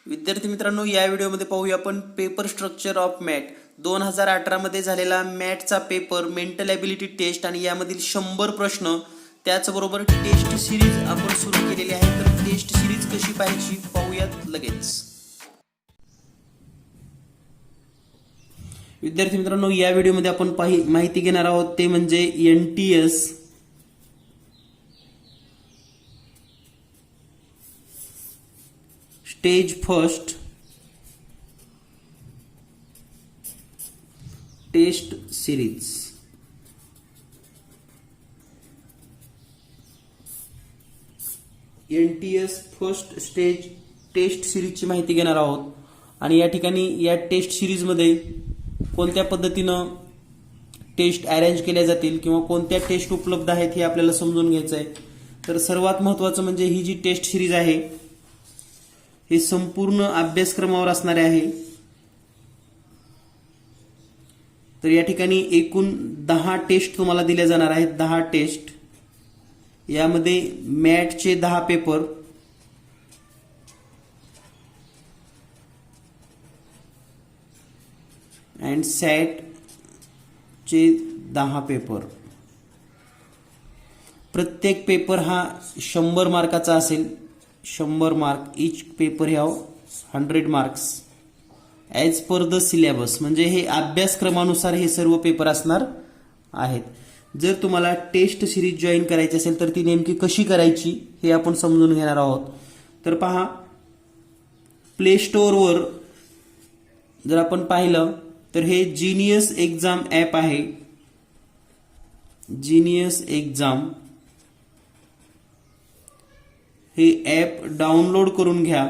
विद्यार्थी मित्रांनो, या व्हिडिओमध्ये पाहूया आपण पेपर स्ट्रक्चर ऑफ मॅट 2018 मध्ये झालेला मॅटचा पेपर मेंटल ॲबिलिटी टेस्ट आणि यामधील 100 प्रश्न, त्याचबरोबर टेस्ट सिरीज आपण सुरू केलेली आहे. तर टेस्ट सिरीज कशी पाहायची पाहूयात लगेच. विद्यार्थी मित्रांनो, या व्हिडिओमध्ये आपण माहिती घेणार आहोत ते म्हणजे NTS stage first test series. NTS first stage test सिरीजची माहिती घेणार आहोत. आणि या ठिकाणी या टेस्ट सिरीजमध्ये कोणत्या पद्धतीनं टेस्ट अरेंज केल्या जातील किंवा कोणत्या टेस्ट उपलब्ध आहेत हे आपल्याला समजून घ्यायचं आहे. तर सर्वात महत्त्वाचं म्हणजे ही जी टेस्ट सिरीज आहे हे संपूर्ण अभ्यासक्रमावर असणारे आहे. तर या ठिकाणी एकूण 10 टेस्ट तुम्हाला दिल्या जाणार आहेत. 10 टेस्ट, यामध्ये मॅटचे 10 पेपर, अँड सॅट चे 10 पेपर. प्रत्येक पेपर हा 100 मार्काचा असेल. 100 mark. Each paper have 100 marks as per the syllabus. म्हणजे हे अभ्यासक्रमानुसार हे सर्व पेपर असणार आहेत. जर तुम्हाला टेस्ट सिरीज जॉईन करायची असेल तर ती नेमकी कशी करायची हे आपण समजून घेणार आहोत. तर पहा, प्ले स्टोअरवर जर आपण पाहिलं तर हे जीनियस एक्झाम ॲप आहे. जीनियस एक्झाम हे ॲप डाउनलोड करून घ्या.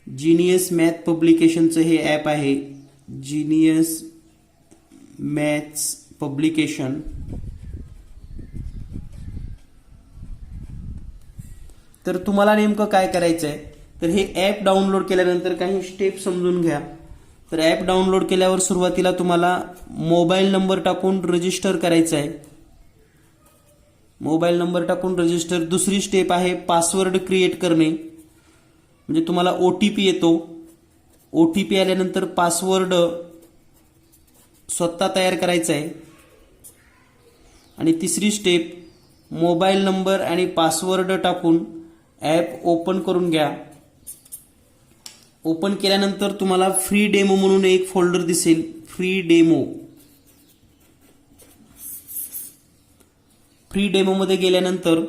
जीनियस मॅथ पब्लिकेशनचं हे ॲप आहे. Genius maths publication. तर तुम्हाला नेमकं काय करायचं आहे, तर हे ॲप डाउनलोड केल्यानंतर काही स्टेप समजून घ्या. तर ॲप डाउनलोड केल्यावर सुरुवातीला तुम्हाला मोबाईल नंबर टाकून रजिस्टर करायचं आहे. मोबाईल नंबर टाकून रजिस्टर. दुसरी स्टेप आहे पासवर्ड क्रिएट करणे. म्हणजे तुम्हाला OTP येतो. OTP आल्यानंतर पासवर्ड स्वतः तयार करायचा आहे. आणि तिसरी स्टेप, मोबाईल नंबर आणि पासवर्ड टाकून ॲप ओपन करून घ्या. ओपन केल्यानंतर तुम्हाला फ्री डेमो म्हणून एक फोल्डर दिसेल. Free demo. फ्री डेमोमध्ये गेल्यानंतर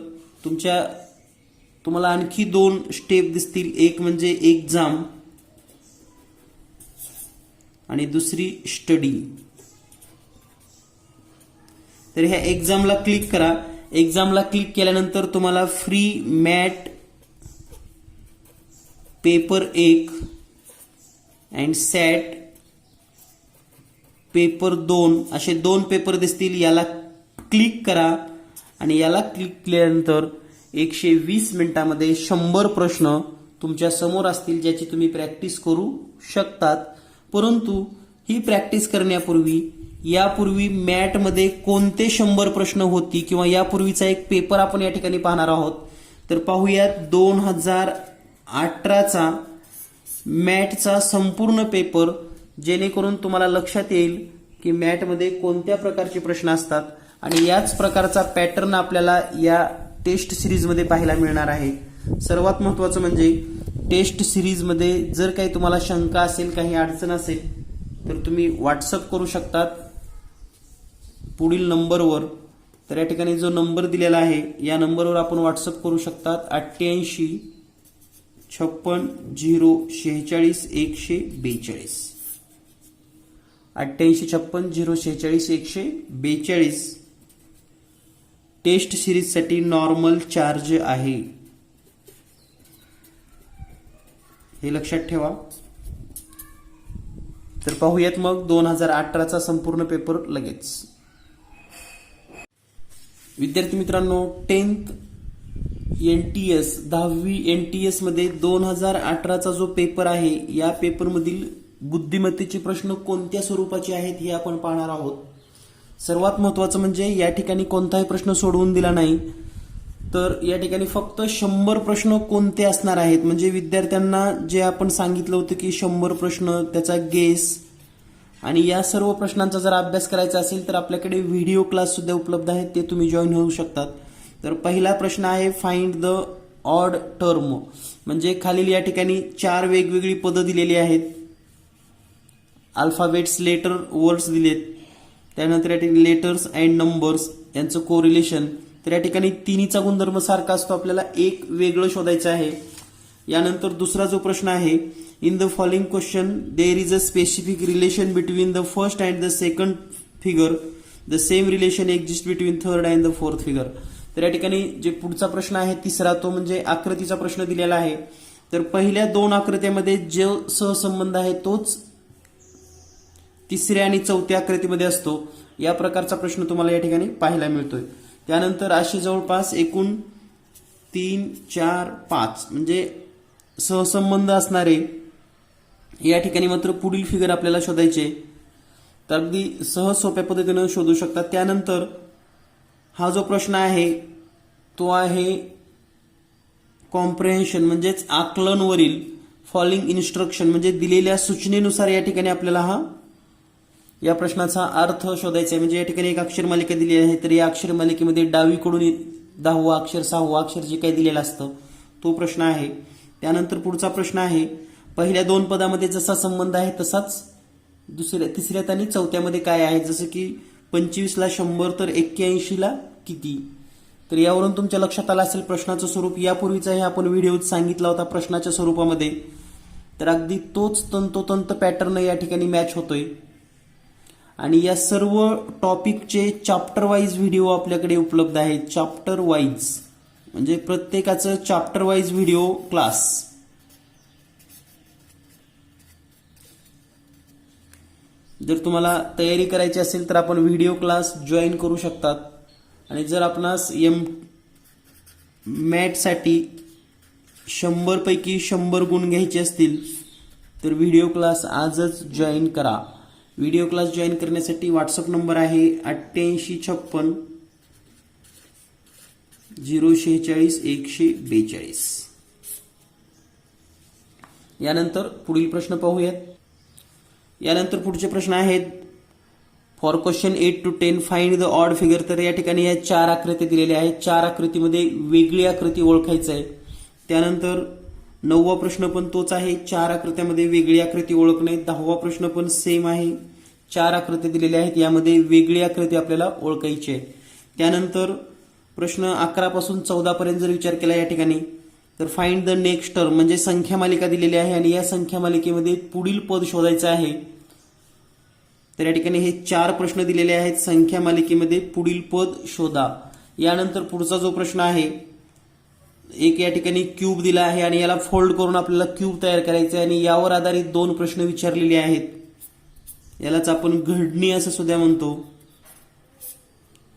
तुम्हाला आणखी 2 स्टेप दिसतील. एक म्हणजे एक्झाम आणि दुसरी स्टडी. तर ह्या एक्झामला क्लिक करा. एक्झामला क्लिक केल्यानंतर तुम्हाला free MAT paper 1 and SAT paper 2 असे 2 पेपर दिसतील. याला क्लिक करा. आणि याला क्लिक केल्यानंतर 120 मिनिटांमध्ये 100 प्रश्न तुमच्या समोर असतील, ज्याची तुम्ही प्रॅक्टिस करू शकतात. परंतु ही प्रॅक्टिस करण्यापूर्वी यापूर्वी मॅटमध्ये कोणते 100 प्रश्न होती किंवा यापूर्वीचा एक पेपर आपण या ठिकाणी पाहणार आहोत. तर पाहूयात 2018चा मॅटचा संपूर्ण पेपर, जेणेकरून तुम्हाला लक्षात येईल की मॅटमध्ये कोणत्या प्रकारचे प्रश्न असतात. आणि याच प्रकारचा पॅटर्न आपल्याला या टेस्ट सिरीजमध्ये पाहायला मिळणार आहे. सर्वात महत्त्वाचं म्हणजे टेस्ट सिरीजमध्ये जर काही तुम्हाला शंका असेल, काही अडचण असेल, तर तुम्ही व्हॉट्सअप करू शकतात पुढील नंबरवर. तर या ठिकाणी जो नंबर दिलेला आहे या नंबरवर आपण व्हॉट्सअप करू शकतात. 88 56 046 142. 88 56 046 142 टेस्ट सिरीजसाठी नॉर्मल चार्ज आहे, हे लक्षात ठेवा. तर पाहूयात मग 2018चा संपूर्ण पेपर लगेच. विद्यार्थी मित्रांनो, 10th NTS 10वी NTS मध्ये 2018चा जो पेपर आहे या पेपरमधील बुद्धिमत्तेचे प्रश्न कोणत्या स्वरूपाचे आहेत हे आपण पाहणार आहोत. सर्वात महत्त्वाचं म्हणजे या ठिकाणी कोणताही प्रश्न सोडवून दिला नाही. तर या ठिकाणी फक्त 100 प्रश्न कोणते असणार आहेत, म्हणजे विद्यार्थ्यांना जे आपण सांगितलं होतं की 100 प्रश्न, त्याचा गेस आणि या सर्व प्रश्नांचा जर अभ्यास करायचा असेल तर आपल्याकडे व्हिडिओ क्लास सुद्धा उपलब्ध आहेत, ते तुम्ही जॉईन होऊ शकतात. तर पहिला प्रश्न आहे फाइंड द ऑड टर्म, म्हणजे खालील या ठिकाणी 4 वेगवेगळी पदं दिलेली आहेत, अल्फाबेट्स, लेटर, वर्ड्स दिलेत. त्यानंतर या ठिकाणी लेटर्स अँड नंबर्स यांचं कोरिलेशन. तर या ठिकाणी तिन्हीचा गुणधर्म सारखा असतो, आपल्याला एक वेगळं शोधायचं आहे. यानंतर दुसरा जो प्रश्न आहे, in the following question there is a specific relation between the first and the second figure, the same relation exist between third and the fourth figure. तर या ठिकाणी जे पुढचा प्रश्न आहे तिसरा, तो म्हणजे आकृतीचा प्रश्न दिलेला आहे. तर पहिल्या 2 आकृत्यामध्ये जो सहसंबंध आहे तोच तिसऱ्या आणि चौथ्या आकृतीमध्ये असतो. या प्रकारचा प्रश्न तुम्हाला या ठिकाणी पाहायला मिळतोय. त्यानंतर असे जवळपास एकूण 3, 4, 5 म्हणजे सहसंबंध असणारे या ठिकाणी मात्र पुढील फिगर आपल्याला शोधायचे. तर अगदी सहज सोप्या पद्धतीने शोधू शकतात. त्यानंतर हा जो प्रश्न आहे तो आहे कॉम्प्रिहेन्शन, म्हणजेच आकलनवरील फॉलोइंग इन्स्ट्रक्शन, म्हणजे दिलेल्या सूचनेनुसार या ठिकाणी आपल्याला या प्रश्नाचा अर्थ शोधायचा आहे. म्हणजे या ठिकाणी एक अक्षर मालिका दिली आहे, तर या अक्षर मालिकेमध्ये डावीकडून 10वा अक्षर, 6वा अक्षर जे काही दिलेलं असतं तो प्रश्न आहे. त्यानंतर पुढचा प्रश्न आहे, पहिल्या 2 पदामध्ये जसा संबंध आहे तसाच तिसऱ्यात आणि चौथ्यामध्ये काय आहे, जसं की 25ला 100 तर 81ला किती. तर यावरून तुमच्या लक्षात आलं असेल प्रश्नाचं स्वरूप. यापूर्वीचाही आपण व्हिडिओत सांगितला होता प्रश्नाच्या स्वरूपामध्ये. तर अगदी तोच तंतोतंत पॅटर्न या ठिकाणी मॅच होतोय. आणि या सर्व टॉपिकचे चॅप्टर वाईज व्हिडिओ आपल्याकडे उपलब्ध आहेत. चॅप्टर वाईज म्हणजे प्रत्येकाचं चॅप्टर वाईज व्हिडिओ क्लास. जर तुम्हाला तयारी करायची असेल तर आपण व्हिडिओ क्लास जॉईन करू शकतात. आणि जर आपणास मॅथसाठी 100 पैकी 100 गुण घ्यायचे असतील तर व्हिडिओ क्लास आजच जॉईन करा. व्हिडिओ क्लास जॉईन करण्यासाठी व्हॉट्सअप नंबर आहे 8856 046 142. यानंतर पुढील प्रश्न पाहूयात. यानंतर पुढचे प्रश्न आहेत for question 8 to 10 find the odd figure. तर या ठिकाणी या 4 आकृत्या दिलेल्या आहेत. 4 आकृतीमध्ये वेगळी आकृती ओळखायचं आहे. त्यानंतर 9वा प्रश्न पण तोच आहे, 4 आकृत्यामध्ये वेगळी आकृती ओळखणे. 10वा प्रश्न पण सेम आहे, 4 आकृत्या दिलेल्या आहेत, यामध्ये वेगळी आकृती आपल्याला ओळखायची आहे. त्यानंतर प्रश्न 11 पासून 14 पर्यंत जर विचार केला या ठिकाणी, तर फाइंड द नेक्स्ट टर्म, म्हणजे संख्या मालिका दिलेली आहे आणि या संख्या मालिकेमध्ये पुढील पद शोधायचं आहे. तर या ठिकाणी हे 4 प्रश्न दिलेले आहेत, संख्या मालिकेमध्ये पुढील पद शोधा. यानंतर पुढचा जो प्रश्न आहे, एक या ठिकाणी क्यूब दिला आहे आणि याला फोल्ड करून आपल्याला क्यूब तयार करायचे आहे आणि यावर आधारित 2 प्रश्न विचारलेले आहेत. यालाच आपण घडणी असं सुद्धा म्हणतो,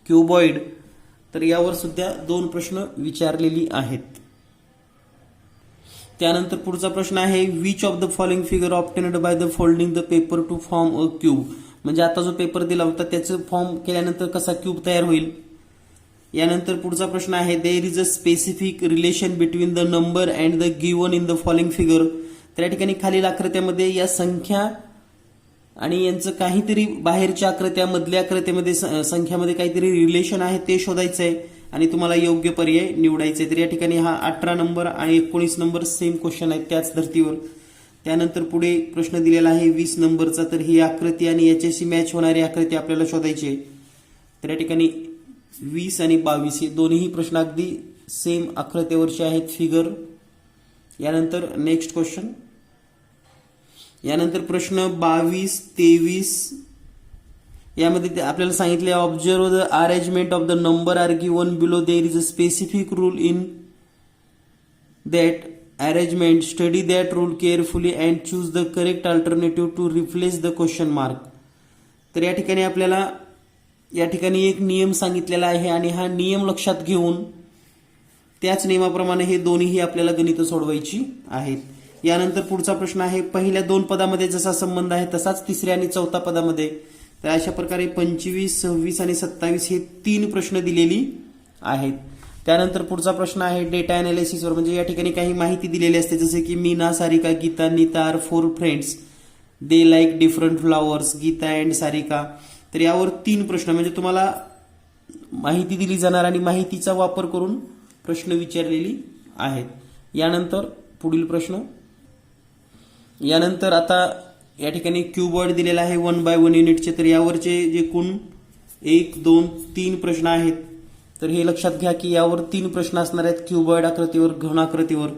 क्यूबॉइड. तर यावर सुद्धा 2 प्रश्न विचारलेली आहेत. त्यानंतर पुढचा प्रश्न आहे which of the following figure obtained by the folding the paper two form a cube, म्हणजे आता जो पेपर दिला होता त्याचं फॉर्म केल्यानंतर कसा क्यूब तयार होईल. यानंतर पुढचा प्रश्न आहे there is a specific relation between the number and the given in the following figure. तर या ठिकाणी खालील आकृत्यामध्ये या संख्या आणि यांचं काहीतरी बाहेरच्या आकृत्या, मधल्या आकृत्यामध्ये संख्यामध्ये काहीतरी रिलेशन आहे ते शोधायचं आहे आणि तुम्हाला योग्य पर्याय निवडायचे. तर या ठिकाणी हा 18 नंबर आणि 19 नंबर सेम क्वेश्चन आहेत त्याच धर्तीवर. त्यानंतर पुढे प्रश्न दिलेला आहे 20 नंबरचा. तर ही आकृती आणि याच्याशी मॅच होणारी आकृती आपल्याला शोधायची आहे. तर या ठिकाणी 20 आणि 22 हे दोन्ही प्रश्न अगदी सेम आकृत्यावरचे आहेत, फिगर. यानंतर नेक्स्ट क्वेश्चन. यानंतर प्रश्न 22, 23 यामध्ये आपल्याला सांगितले observe the arrangement of the number are given below. There is a specific rule in that arrangement. Study that rule carefully and choose the correct alternative to replace the question mark. तर या ठिकाणी आपल्याला या ठिकाणी एक नियम सांगितलेला आहे आणि हा नियम लक्षात घेऊन त्याच नियमाप्रमाणे हे दोन्हीही आपल्याला गणित सोडवायची आहेत. यानंतर पुढचा प्रश्न आहे पहिल्या 2 पदामध्ये जसा संबंध आहे तसाच तिसऱ्या आणि चौथ्या पदामध्ये. तर अशा प्रकारे 25, 26 आणि 27 हे 3 प्रश्न दिलेली आहेत. त्यानंतर पुढचा प्रश्न आहे डेटा अनालिसिसवर, म्हणजे या ठिकाणी काही माहिती दिलेली असते, जसे की Meena, Sarika, Geeta, Neeta are 4 friends, they like different flowers, Geeta and Sarika. तर यावर 3 प्रश्न, म्हणजे तुम्हाला माहिती दिली जाणार आणि माहितीचा वापर करून प्रश्न विचारलेली आहेत. यानंतर पुढील प्रश्न, यानंतर आता या ठिकाणी क्यूबॉइड दिलेला आहे 1 बाय 1 युनिटचे. तर यावरचे जे एकूण 1, 2, 3 प्रश्न आहेत. तर हे लक्षात घ्या की यावर 3 प्रश्न असणार आहेत, क्यूबॉइड आकृतीवर, घन आकृतीवर.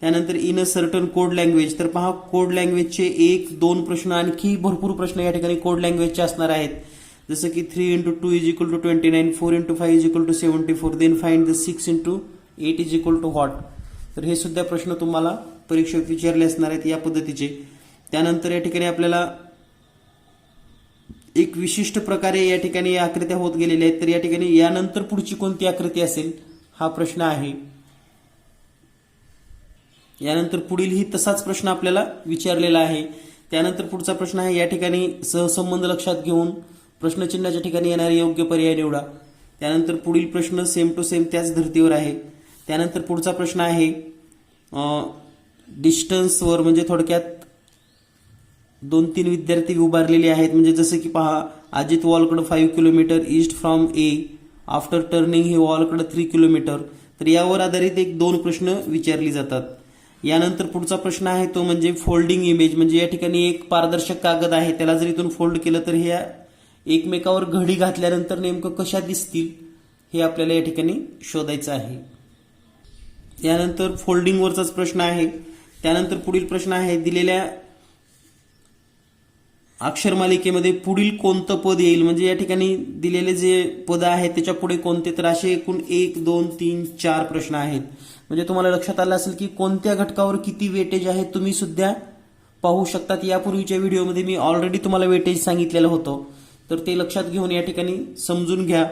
त्यानंतर in a certain code language, तर पहा कोड लँग्वेजचे 1, 2 प्रश्न, आणखी भरपूर प्रश्न या ठिकाणी कोड लँग्वेजचे असणार आहेत. जसं की 3 × 2 = 29, 4 × 5 = 74, देन फाइंड द 6 × 8 = व्हॉट. तर हे सुद्धा प्रश्न तुम्हाला परीक्षेत विचारले असणार आहेत या पद्धतीचे. त्यानंतर या ठिकाणी आपल्याला एक विशिष्ट प्रकारे या ठिकाणी आकृत्या होत गेलेल्या आहेत. तर या ठिकाणी यानंतर पुढची कोणती आकृती असेल हा प्रश्न आहे. यानंतर पुढीलही तसाच प्रश्न आपल्याला विचारलेला आहे. त्यानंतर पुढचा प्रश्न आहे, या ठिकाणी सहसंबंध लक्षात घेऊन प्रश्नचिन्हाच्या ठिकाणी येणारे योग्य पर्याय निवडा. त्यानंतर पुढील प्रश्न सेम टू सेम त्याच धर्तीवर आहे. त्यानंतर पुढचा प्रश्न आहे डिस्टन्सवर, म्हणजे थोडक्यात 2-3 विद्यार्थी उभारलेले आहेत, म्हणजे जसं की पहा अजित वॉलकडे 5 kilometre east from A, after turning हे वॉलकडे 3 किलोमीटर. तर यावर आधारित 1-2 प्रश्न विचारले जातात. यानंतर पुढचा प्रश्न आहे तो म्हणजे फोल्डिंग इमेज, म्हणजे या ठिकाणी एक पारदर्शक कागद आहे, त्याला जर इथून फोल्ड केलं तर हे एकमेकावर घडी घातल्यानंतर नेमकं कशा दिसतील हे आपल्याला या ठिकाणी शोधायचं आहे. यानंतर फोल्डिंगवरचाच प्रश्न आहे. त्यानंतर पुढील प्रश्न आहे, दिलेल्या अक्षरमालिकेमध्ये पुढील कोणतं पद येईल, म्हणजे या ठिकाणी दिलेले जे पद आहेत त्याच्या पुढे कोणते. तर असे एकूण 1, 2, 3, 4 प्रश्न आहेत. म्हणजे तुम्हाला लक्षात आलं असेल की कोणत्या घटकावर किती वेटेज आहे तुम्ही सुद्धा पाहू शकतात. यापूर्वीच्या व्हिडिओमध्ये मी ऑलरेडी तुम्हाला वेटेज सांगितलेलं होतं, तर ते लक्षात घेऊन या ठिकाणी समजून घ्या.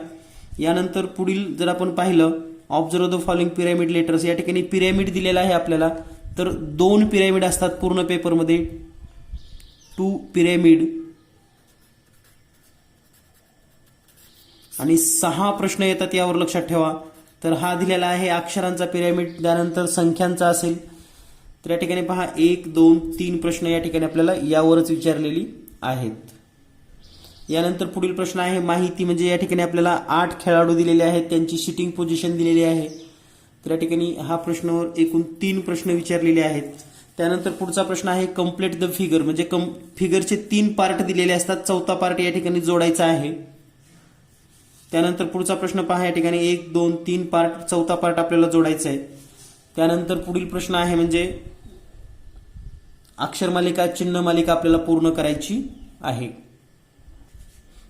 यानंतर पुढील जर आपण पाहिलं, observe the following pyramid letters, या ठिकाणी पिरॅमिड दिलेला आहे आपल्याला. तर 2 पिरॅमिड असतात पूर्ण पेपरमध्ये, 2 पिरॅमिड, आणि 6 प्रश्न येतात यावर लक्षात ठेवा. तर हा दिलेला आहे अक्षरांचा पिरॅमिड, त्यानंतर संख्यांचा असेल. तर या ठिकाणी पहा 1, 2, 3 प्रश्न या ठिकाणी आपल्याला यावरच विचारलेली आहेत. यानंतर पुढील प्रश्न आहे माहिती, म्हणजे या ठिकाणी आपल्याला 8 खेळाडू दिलेले आहेत, त्यांची सिटिंग पोझिशन दिलेली आहे. तर या ठिकाणी हा प्रश्नावर एकूण 3 प्रश्न विचारलेले आहेत. त्यानंतर पुढचा प्रश्न आहे कम्प्लीट द फिगर, म्हणजे फिगरचे 3 पार्ट दिलेले असतात, 4था पार्ट या ठिकाणी जोडायचा आहे. त्यानंतर पुढचा प्रश्न पहा, या ठिकाणी 1, 2, 3 पार्ट, 4था पार्ट आपल्याला जोडायचा आहे. त्यानंतर पुढील प्रश्न आहे म्हणजे अक्षरमालिका, चिन्हमालिका आपल्याला पूर्ण करायची आहे.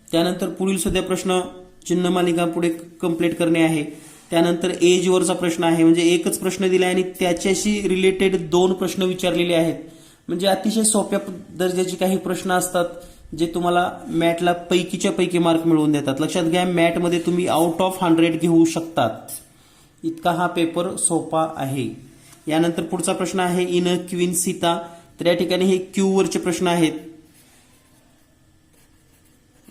त्यानंतर पुढील सुद्धा प्रश्न चिन्हमालिका पुढे कंप्लीट करणे आहे. त्यानंतर एजवरचा प्रश्न आहे, म्हणजे एकच प्रश्न दिला आहे आणि त्याच्याशी रिलेटेड 2 प्रश्न विचारलेले आहेत. म्हणजे अतिशय सोप्या दर्जाचे काही प्रश्न असतात जे तुम्हाला मॅटला पैकीच्या पैकी मार्क मिळवून देतात. लक्षात घ्या, मॅटमध्ये तुम्ही आउट ऑफ 100 घेऊ शकतात, इतका हा पेपर सोपा आहे. यानंतर पुढचा प्रश्न आहे इन अ क्वीन सीता, तर या ठिकाणी हे क्यू वरचे प्रश्न आहेत,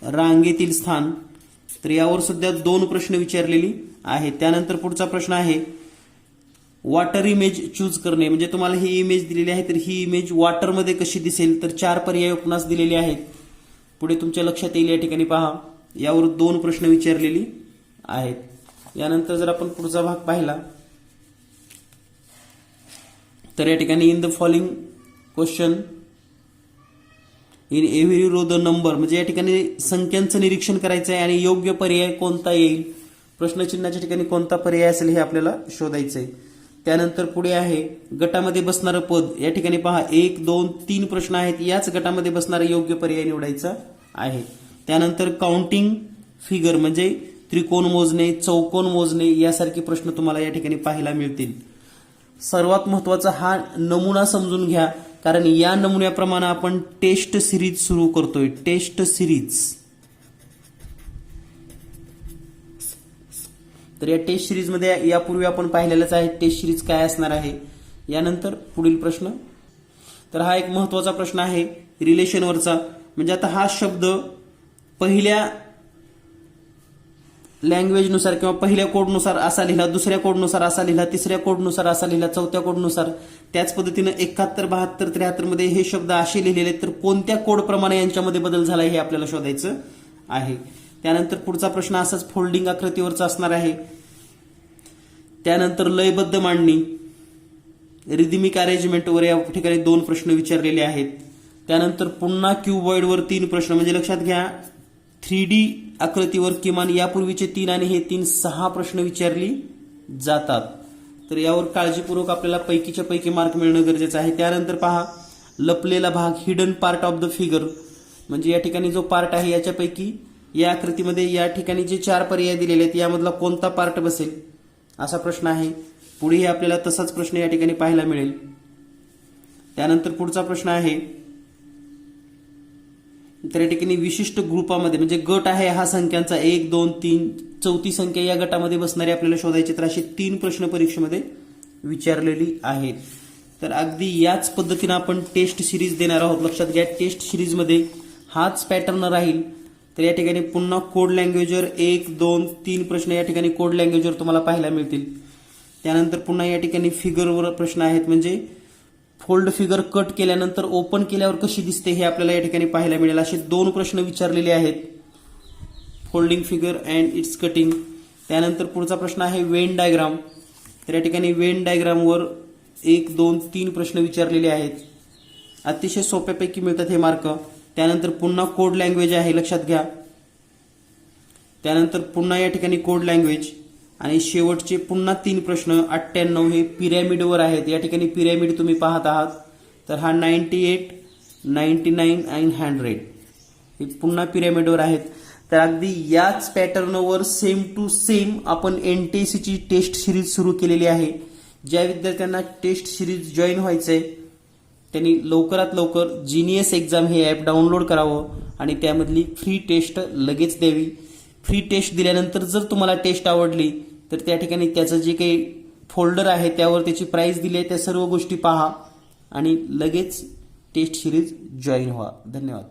रांगेतील स्थान. तर यावर सुद्धा 2 प्रश्न विचारलेली आहेत. त्यानंतर पुढचा प्रश्न आहे वॉटर इमेज चूज करणे, म्हणजे तुम्हाला ही इमेज दिलेली आहे, तर ही इमेज वॉटरमध्ये कशी दिसेल. तर 4 पर्याय उपनास दिलेले आहेत, पुढे तुमच्या लक्षात येईल. या ठिकाणी पहा यावर 2 प्रश्न विचारलेली आहेत. यानंतर जर आपण पुढचा भाग पाहिला तर या ठिकाणी in the following question in every row the number, म्हणजे या ठिकाणी संख्यांचं निरीक्षण करायचं आहे आणि योग्य पर्याय कोणता येईल, प्रश्नचिन्हाच्या ठिकाणी कोणता पर्याय असेल हे आपल्याला शोधायचं आहे. त्यानंतर पुढे आहे गटामध्ये बसणारं पद, या ठिकाणी पहा 1, 2, 3 प्रश्न आहेत, याच गटामध्ये बसणारा योग्य पर्याय निवडायचा आहे. त्यानंतर काउंटिंग फिगर, म्हणजे त्रिकोण मोजणे, चौकोन मोजणे यासारखे प्रश्न तुम्हाला या ठिकाणी पाहायला मिळतील. सर्वात महत्वाचा हा नमुना समजून घ्या, कारण या नमुन्याप्रमाणे आपण टेस्ट सिरीज सुरू करतोय. टेस्ट सिरीज, तर या टेस्ट सिरीजमध्ये यापूर्वी आपण पाहिलेलंच आहे टेस्ट सिरीज काय असणार आहे. यानंतर पुढील प्रश्न, तर हा एक महत्वाचा प्रश्न आहे रिलेशनवरचा, म्हणजे आता हा शब्द पहिल्या लँग्वेजनुसार किंवा पहिल्या कोडनुसार असा लिहिला, दुसऱ्या कोडनुसार असा लिहिला, तिसऱ्या कोडनुसार असा लिहिला, चौथ्या कोडनुसार त्याच पद्धतीनं 71, 72, 73 मध्ये हे शब्द असे लिहिलेले आहेत, तर कोणत्या कोडप्रमाणे यांच्यामध्ये बदल झाला हे आपल्याला शोधायचं आहे. त्यानंतर पुढचा प्रश्न असाच फोल्डिंग आकृतीवरचा असणार आहे. त्यानंतर लयबद्ध मांडणी, रिदमिक अरेंजमेंटवर या ठिकाणी 2 प्रश्न विचारलेले आहेत. त्यानंतर पुन्हा क्युबॉइडवर 3 प्रश्न, म्हणजे लक्षात घ्या 3D आकृतीवर किमान यापूर्वीचे 3 आणि हे 3 6 प्रश्न विचारली जातात. तर यावर काळजीपूर्वक आपल्याला पैकीच्या पैकी मार्क मिळणं गरजेचं आहे. त्यानंतर पहा लपलेला भाग, hidden part of the figure, म्हणजे या ठिकाणी जो पार्ट आहे याच्यापैकी या आकृतीमध्ये या ठिकाणी जे 4 पर्याय दिलेले आहेत यामधला कोणता पार्ट बसेल असा प्रश्न आहे. पुढेही आपल्याला तसाच प्रश्न या ठिकाणी पाहायला मिळेल. त्यानंतर पुढचा प्रश्न आहे, तर या ठिकाणी विशिष्ट ग्रुपामध्ये म्हणजे गट आहे हा संख्यांचा 1, 2, 3, चौथी संख्या या गटामध्ये बसणारे आपल्याला शोधायचे. तर असे 3 प्रश्न परीक्षेमध्ये विचारलेली आहेत. तर अगदी याच पद्धतीनं आपण टेस्ट सिरीज देणार आहोत. लक्षात घ्या टेस्ट सिरीजमध्ये हाच पॅटर्न राहील. तर या ठिकाणी पुन्हा कोड लँग्वेजवर 1, 2, 3 प्रश्न या ठिकाणी कोड लँग्वेजवर तुम्हाला पाहायला मिळतील. त्यानंतर पुन्हा या ठिकाणी फिगरवर प्रश्न आहेत, म्हणजे फोल्ड फिगर कट केल्यानंतर ओपन केल्यावर कशी दिसते हे आपल्याला या ठिकाणी पाहायला मिळेल. असे 2 प्रश्न विचारलेले आहेत, folding figure and it's cutting. त्यानंतर पुढचा प्रश्न आहे वेन डायग्राम. तर या ठिकाणी वेन डायग्रामवर 1, 2, 3 प्रश्न विचारलेले आहेत. अतिशय सोप्यापैकी मिळतात हे मार्क. त्यानंतर पुन्हा कोड लँग्वेज आहे, लक्षात घ्या. त्यानंतर पुन्हा या ठिकाणी कोड लँग्वेज आणि शेवटचे पुन्हा 3 प्रश्न 98 हे पिरॅमिडवर आहेत. या ठिकाणी पिरॅमिड तुम्ही पाहत आहात. तर हा 98, 99 आणि 100 हे पुन्हा पिरॅमिडवर आहेत. तर अगदी याच पॅटर्नवर सेम टू सेम आपण एनटीएससीची टेस्ट सिरीज सुरू केलेली आहे. ज्या विद्यार्थ्यांना टेस्ट सिरीज जॉईन व्हायचंय त्यांनी लवकरात लवकर जीनियस एक्झाम हे ॲप डाउनलोड करावं आणि त्यामधली फ्री टेस्ट लगेच द्यावी. फ्री टेस्ट दिल्यानंतर जर तुम्हाला टेस्ट आवडली तर त्या ठिकाणी त्याचं जे काही फोल्डर आहे त्यावर त्याची प्राइस दिली आहे, त्या सर्व गोष्टी पहा आणि लगेच टेस्ट सिरीज जॉईन व्हा. धन्यवाद.